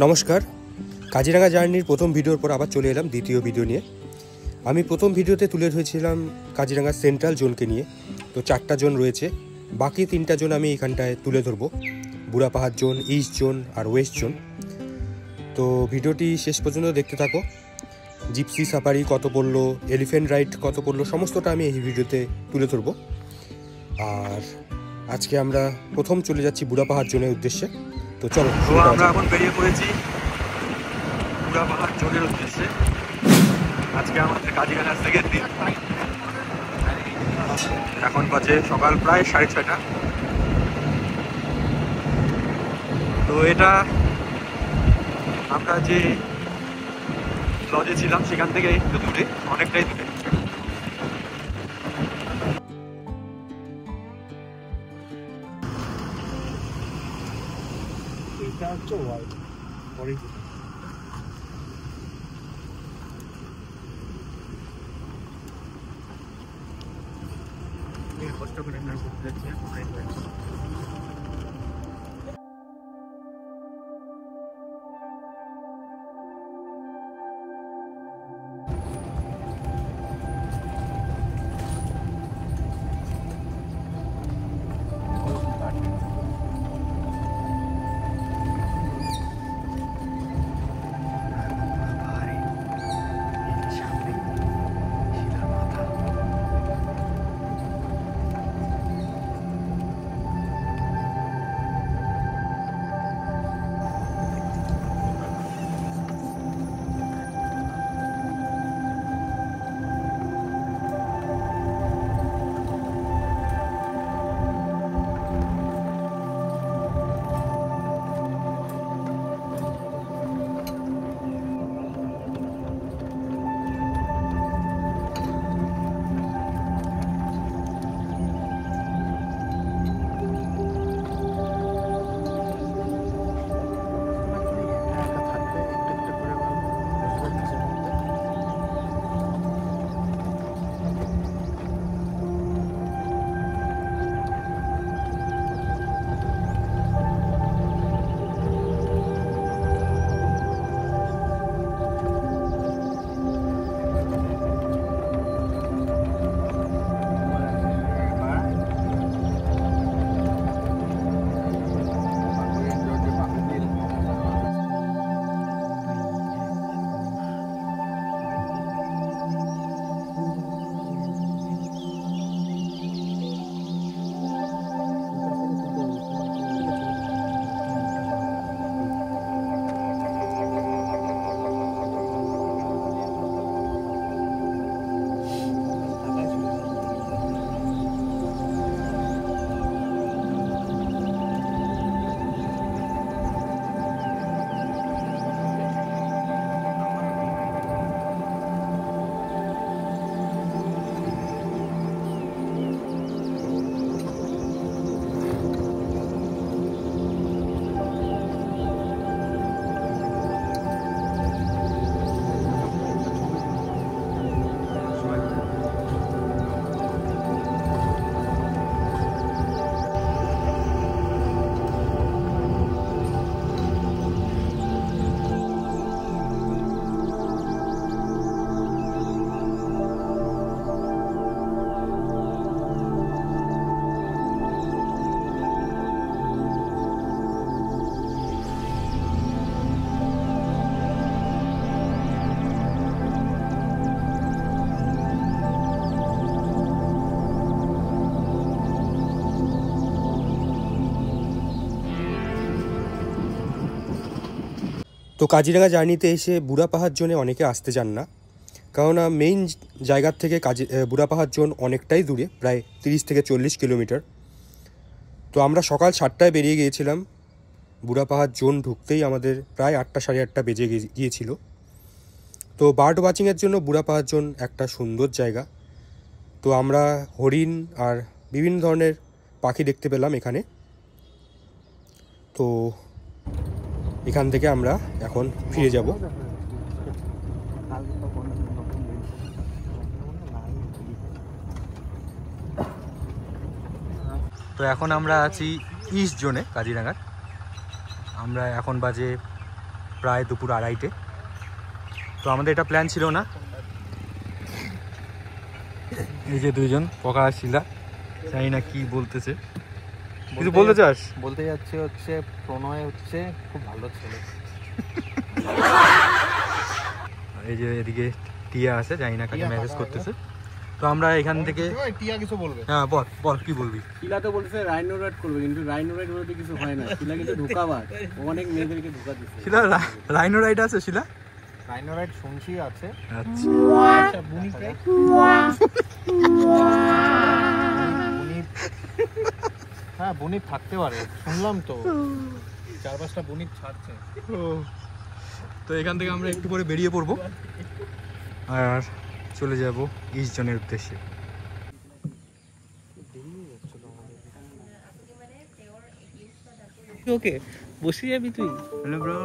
নমস্কার, কাজিরাঙ্গা জার্নির প্রথম ভিডিওর পর আবার চলে এলাম দ্বিতীয় ভিডিও নিয়ে। আমি প্রথম ভিডিওতে তুলে ধরেছিলাম কাজিরাঙ্গা সেন্ট্রাল জোনকে নিয়ে। তো 4টা জোন রয়েছে, বাকি 3টা জোন আমি এখানটায় তুলে ধরবো, বুড়াপাহাড় জোন, ইস্ট জোন আর ওয়েস্ট জোন। তো ভিডিওটি শেষ পর্যন্ত দেখতে থাকো। জিপসি সাফারি কত পড়লো, এলিফ্যান্ট রাইড কত পড়লো, সমস্তটা আমি এই ভিডিওতে তুলে ধরবো। আর আজকে আমরা প্রথম চলে যাচ্ছি বুড়াপাহাড় জোনের উদ্দেশ্যে। তো চলো, আমরা এখন বেরিয়ে পড়েছি বুড়াপাহাড় জোনের উদ্দেশ্যে। আজকে আমাদের কাজিরাঙ্গার সেকেন্ড দিন। এখন বাজে সকাল প্রায় 6:30। তো এটা আমরা যে লজে ছিলাম সেখান থেকে একটু দূরে, অনেকটাই দূরে। এটা হচ্ছে কষ্ট করে না করতে যাচ্ছি। তো কাজিরাঙ্গা জার্নিতে এসে বুড়াপাহাড় জোনে অনেকে আসতে চান না, কারণ মেইন জায়গার থেকে বুড়াপাহাড় জোন অনেকটাই দূরে, প্রায় 30 থেকে 40 কিলোমিটার। তো আমরা সকাল 7টায় বেরিয়ে গিয়েছিলাম। বুড়াপাহাড় জোন ঢুকতেই আমাদের প্রায় 8টা সাড়ে 8টা বেজে গিয়েছিল। তো বার্ড ওয়াচিংয়ের জন্য বুড়াপাহাড় জোন একটা সুন্দর জায়গা। তো আমরা হরিণ আর বিভিন্ন ধরনের পাখি দেখতে পেলাম এখানে। তো এখান থেকে আমরা এখন ফিরে যাব। তো এখন আমরা আছি ইস্ট জোনে কাজিরাঙ্গার। আমরা এখন বাজে প্রায় দুপুর 2:30। তো আমাদের এটা প্ল্যান ছিল না। এই যে দুইজন পকা শিলা, জানি না কি বলতেছে, কিছু বলতে চাস? বলতে যাচ্ছে হচ্ছে প্রণয় হচ্ছে খুব ভালো ছেলে। এই যে এদিকে টিয়া আছে, জানি না কাকে মেসেজ করতেছে। তো আমরা এখান থেকে টিয়া কিছু বলবে। হ্যাঁ বল বল কি বলবি? শিলা তো বলছে রাইনো রাইড করবে, কিন্তু রাইনো রাইড বলতে কিছু হয় না। শিলা কিন্তু ধোকাবাজ, অনেক মেয়েদেরকে ধোকা দিচ্ছে। শিলা রাইনো রাইড আছে শিলা? রাইনো রাইড শুনছি আছে। আচ্ছা আচ্ছা বুনিপ রাইড, বুনিপ, হ্যাঁ বুনিপ থাকতে পারে, শুনলাম তো 4-5টা বুনিপ ছাড়ছে। তো এখান থেকে আমরা একটু পরে বেরিয়ে পড়বো আর চলে যাব ইস্ট জোনের উদ্দেশ্যে। ওকে বসে যাবি তুই? Hello bro.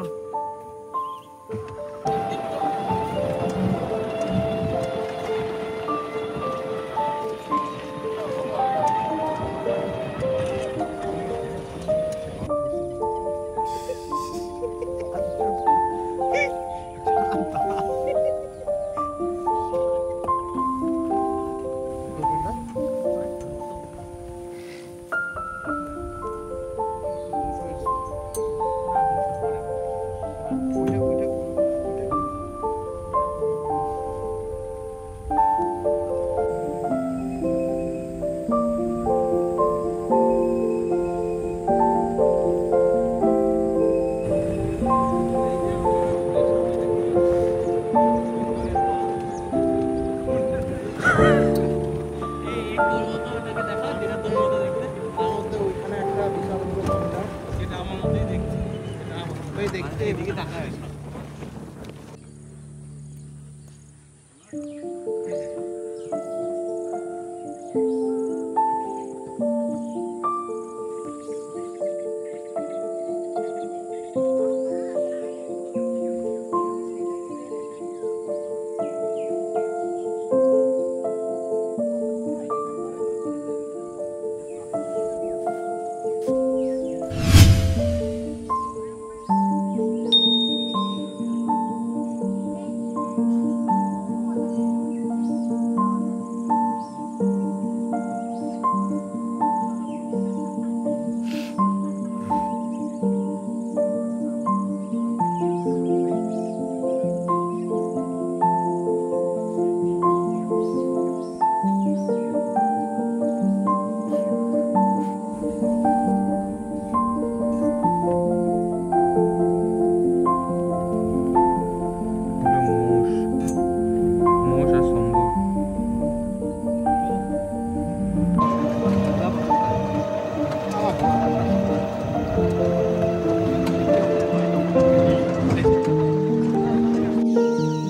দেখতে এদিকে তাকায়।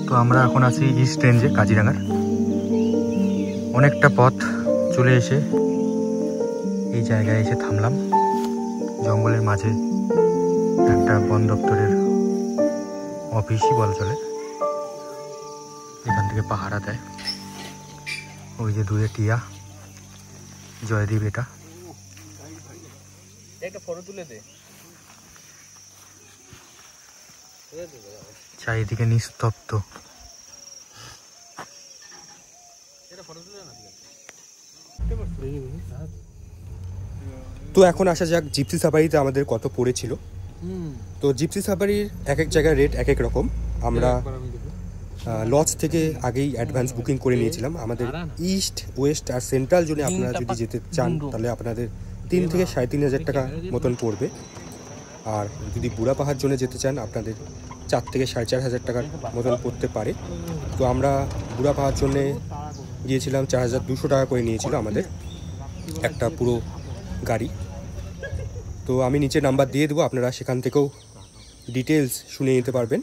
তো আমরা এখন আছি ইস্ট রেঞ্জে কাজিরাঙার। অনেকটা পথ চলে এসে এই জায়গায় এসে থামলাম। জঙ্গলের মাঝে একটা বন দপ্তরের অফিসই বলা চলে। এখান থেকে পাহারা দেয়। ওই যে দূরে টিয়া, জয়দীপ এটা। একটা ফটো তুলে দে। চারিদিকে নিস্তব্ধ। তো এখন আসা যাক জিপসি সাফারিতে আমাদের কত পড়েছিল। তো জিপসি সাফারির এক এক জায়গায় রেট এক এক রকম। আমরা লজ থেকে আগেই অ্যাডভান্স বুকিং করে নিয়েছিলাম। আমাদের ইস্ট, ওয়েস্ট আর সেন্ট্রাল জোনে আপনারা যদি যেতে চান তাহলে আপনাদের 3 থেকে 3,500 টাকা মতন পড়বে। আর যদি বুড়া পাহাড় জোনে যেতে চান আপনাদের 4 থেকে 4,500 টাকার মতন পড়তে পারে। তো আমরা বুড়া পাহাড় জন্যে গিয়েছিলাম, 4,200 টাকা করে নিয়েছিল আমাদের একটা পুরো গাড়ি। তো আমি নিচে নাম্বার দিয়ে দেবো, আপনারা সেখান থেকেও ডিটেলস শুনে নিতে পারবেন।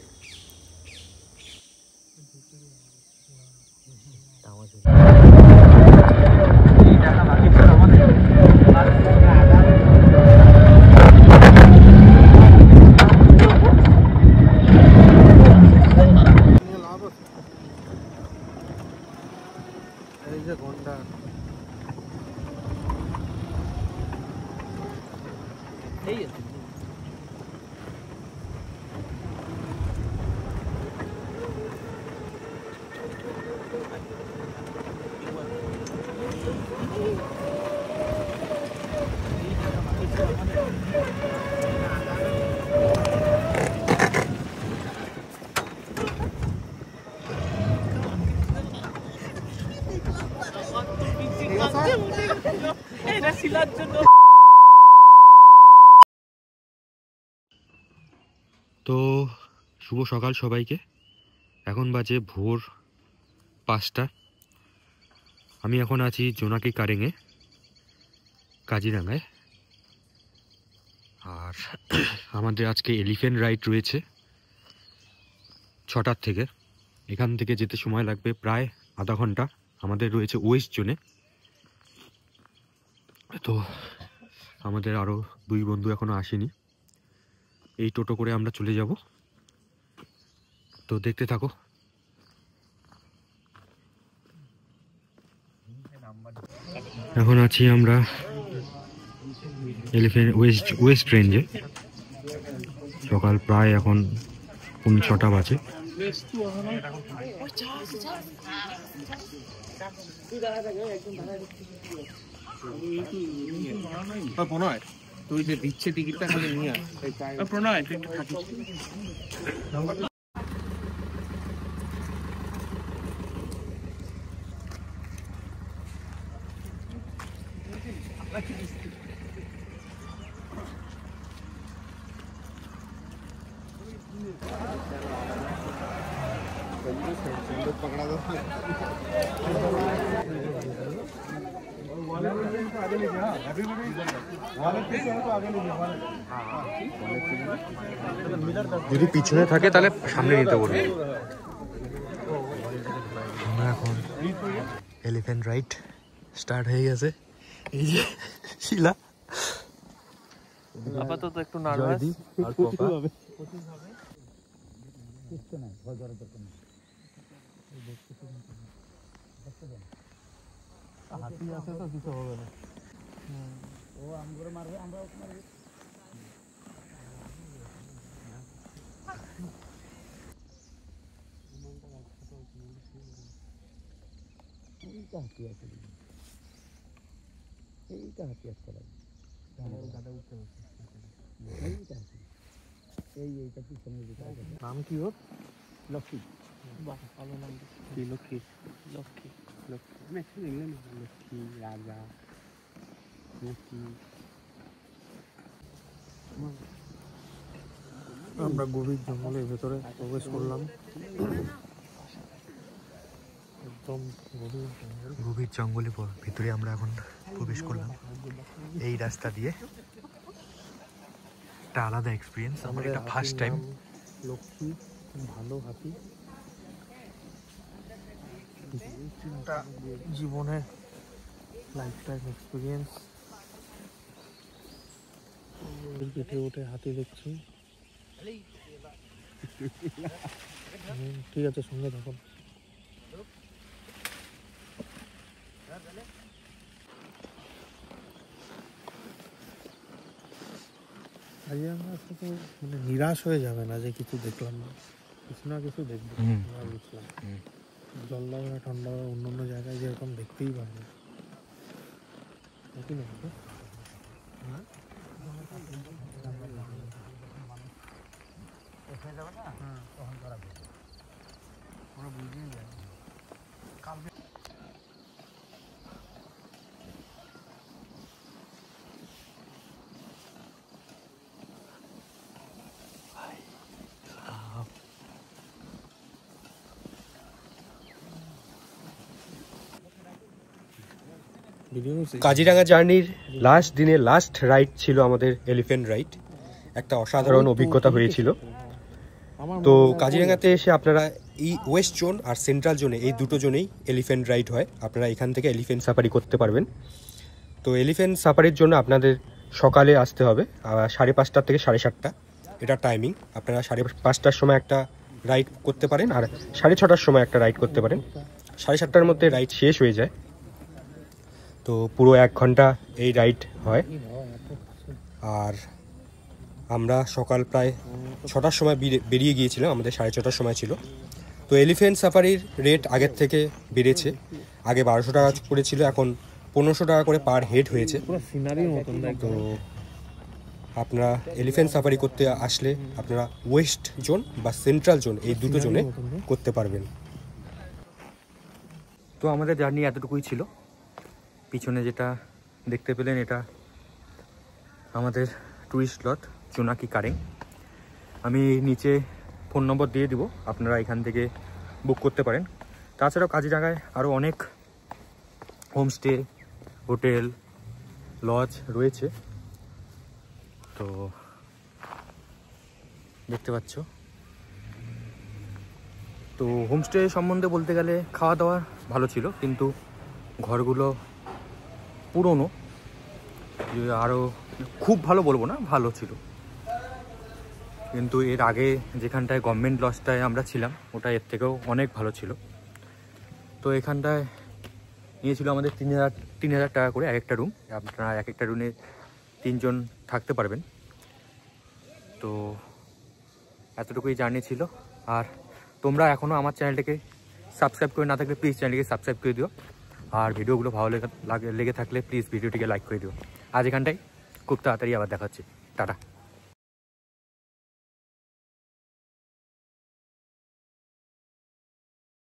তো শুভ সকাল সবাইকে। এখন বাজে ভোর 5টা। আমি এখন আছি জোনাকি কারেঙে, কাজিরাঙায়। আর আমাদের আজকে এলিফ্যান্ট রাইড রয়েছে 6টার থেকে। এখান থেকে যেতে সময় লাগবে প্রায় আধা ঘন্টা। আমাদের রয়েছে ওয়েস্ট জোনে। তো আমাদের আরও 2 বন্ধু এখনো আসেনি। এই টোটো করে আমরা চলে যাব। তো দেখতে থাকো। এখন আছি আমরা এলিফ্যান্ট ওয়েস্ট রেঞ্জে। সকাল প্রায় এখন 6টা বাজে। প্রণয় তুই যে দিচ্ছে টিকিটটা খালি নিয়ে আয়। প্রণয় তুই একটু থাকিস। যদি পিছনে থাকে তাহলে সামনে নিতে বলবো। আমরা এখন এলিফ্যান্ট রাইড স্টার্ট হয়ে গেছে। এই যে শিলা, আপাতত একটু নার্ভাস। হাতি আছে তো কিছু হবে না। ও আমগুলো মারবে, আমরাও মারবে। এইটা হাতি আছে, এইটা হাতি আসতে লাগবে। এইটা পিছনে নাম কি ওর? লক্ষ্মী। বাহ, ভালো নাম। কি লক্ষ্মী? লক্ষ্মী লক্ষ্মী রাজা। আমরা গভীর জঙ্গলের ভেতরে প্রবেশ করলাম। একদম গভীর জঙ্গলের ভিতরে আমরা এখন প্রবেশ করলাম এই রাস্তা দিয়ে। একটা আলাদা এক্সপিরিয়েন্স, আমার এটা ফার্স্ট টাইম। লক্ষ্মী ভালো হাতি, জীবনের লাইফ টাইম এক্সপিরিয়েন্স। পিঠে উঠে হাতি দেখছি। ঠিক আছে, সঙ্গে থাকুন। আজকে আমরা শুধু মানে নিরাশ হয়ে যাবে না যে কিছু দেখলাম না, কিছু না কিছু দেখবো। বুঝলাম জলদাপাড়া ঠান্ডা অন্য অন্য জায়গায় যেরকম দেখতেই পারবে। কাজিরাঙা জার্নির লাস্ট দিনে লাস্ট রাইড ছিল আমাদের এলিফ্যান্ট রাইড। একটা অসাধারণ অভিজ্ঞতা হয়েছিল। তো কাজিরাঙাতে এসে আপনারা এই ওয়েস্ট জোন আর সেন্ট্রাল জোনে, এই দুটো জোনেই এলিফ্যান্ট রাইড হয়। আপনারা এখান থেকে এলিফ্যান্ট সাফারি করতে পারবেন। তো এলিফ্যান্ট সাফারির জন্য আপনাদের সকালে আসতে হবে 5:30 থেকে 7:30, এটা টাইমিং। আপনারা 5:30টার সময় একটা রাইড করতে পারেন, আর 6:30টার সময় একটা রাইড করতে পারেন। 7:30টার মধ্যে রাইড শেষ হয়ে যায়। তো পুরো 1 ঘন্টা এই রাইড হয়। আর আমরা সকাল প্রায় 6টার সময় বেরিয়ে গিয়েছিলাম, আমাদের 6:30টার সময় ছিল। তো এলিফ্যান্ট সাফারির রেট আগের থেকে বেড়েছে। আগে 1200 টাকা করেছিল, এখন 1500 টাকা করে পার হেড হয়েছে। তো আপনারা এলিফ্যান্ট সাফারি করতে আসলে আপনারা ওয়েস্ট জোন বা সেন্ট্রাল জোন, এই দুটো জোনে করতে পারবেন। তো আমাদের জার্নি এতটুকুই ছিল। পিছনে যেটা দেখতে পেলেন এটা আমাদের টুরিস্ট লট জোনাকি কারেং। আমি নিচে ফোন নম্বর দিয়ে দিব, আপনারা এখান থেকে বুক করতে পারেন। তাছাড়াও কাজিরাঙায় আরও অনেক হোমস্টে, হোটেল, লজ রয়েছে। তো দেখতে পাচ্ছ। তো হোমস্টে সম্বন্ধে বলতে গেলে খাওয়া দাওয়া ভালো ছিল, কিন্তু ঘরগুলো পুরনো, আরও খুব ভালো বলবো না, ভালো ছিল। কিন্তু এর আগে যেখানটায় গভর্নমেন্ট লজটায় আমরা ছিলাম ওটা এর থেকেও অনেক ভালো ছিল। তো এখানটায় নিয়েছিল আমাদের 3,000 টাকা করে এক একটা রুম। আপনারা এক একটা রুমে 3 জন থাকতে পারবেন। তো এতটুকুই জার্নি ছিল। আর তোমরা এখনও আমার চ্যানেলটাকে সাবস্ক্রাইব করে না থাকলে প্লিজ চ্যানেলটিকে সাবস্ক্রাইব করে দিও। আর ভিডিওগুলো ভালো লেগে থাকলে প্লিজ ভিডিওটিকে লাইক করে দিও। আজ এখানটায় খুব তাড়াতাড়ি আবার দেখাচ্ছি। টাটা।